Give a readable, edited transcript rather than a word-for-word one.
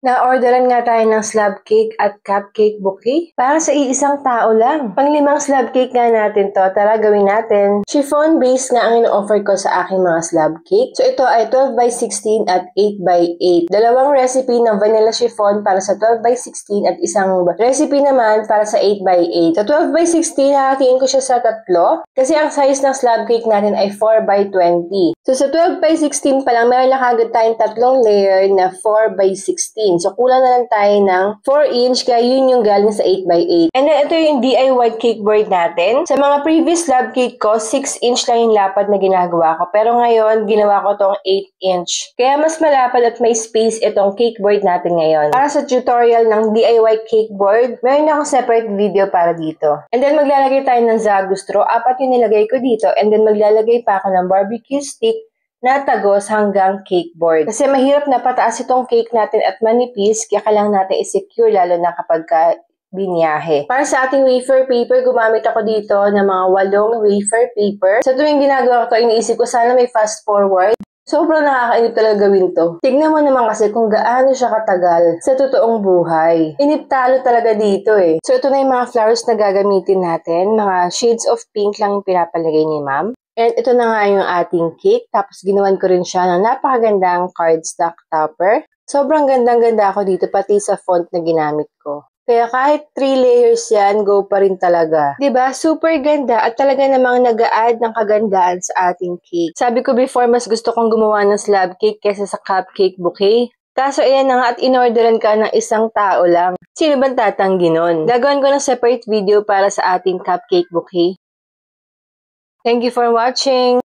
Na-orderan nga tayo ng slab cake at cupcake bouquet para sa iisang tao lang. Pang-limang slab cake nga natin to. Tara, gawin natin. Chiffon base nga ang ino-offer ko sa aking mga slab cake. So ito ay 12 by 16 at 8 by 8. Dalawang recipe ng vanilla chiffon para sa 12 by 16 at isang recipe naman para sa 8 by 8. Sa 12 by 16, hahatiin ko siya sa tatlo kasi ang size ng slab cake natin ay 4 by 20. So sa 12 by 16 pa lang, meron na kagad tayong tatlong layer na 4 by 16. So, kulang na lang tayo ng 4 inch, kaya yun yung galing sa 8 by 8. And then, ito yung DIY cake board natin. Sa mga previous slab cake ko, 6 inch lang yung lapad na ginagawa ko. Pero ngayon, ginawa ko tong 8 inch. Kaya mas malapad at may space itong cake board natin ngayon. Para sa tutorial ng DIY cake board, meron akong separate video para dito. And then, maglalagay tayo ng Zagustro. 4 yung nilagay ko dito. And then, maglalagay pa ako ng barbecue stick na tagos hanggang cake board. Kasi mahirap na pataas itong cake natin at manipis, kaya kailangan natin i-secure lalo na kapag binyahe. Para sa ating wafer paper, gumamit ako dito ng mga 8 wafer paper. Sa tuwing ginagawa ko ito, iniisip ko sana may fast forward. Sobrang nakakainip talaga gawin to. Tignan mo naman kasi kung gaano siya katagal sa totoong buhay. Iniptalo talaga dito eh. So ito na yung mga flowers na gagamitin natin. Mga shades of pink lang yung pinapalagay ni ma'am. And ito na nga yung ating cake. Tapos ginawan ko rin siya ng napakagandang cardstock topper. Sobrang gandang-ganda ako dito pati sa font na ginamit ko. Kaya kahit 3 layers yan, go pa rin talaga. 'Di ba? Super ganda at talaga namang nag-a-add ng kagandaan sa ating cake. Sabi ko before, mas gusto kong gumawa ng slab cake kaysa sa cupcake bouquet. Kaso ayan na nga at in-orderan ka ng isang tao lang. Sino bang tatanggi nun? Gagawin ko ng separate video para sa ating cupcake bouquet. Thank you for watching!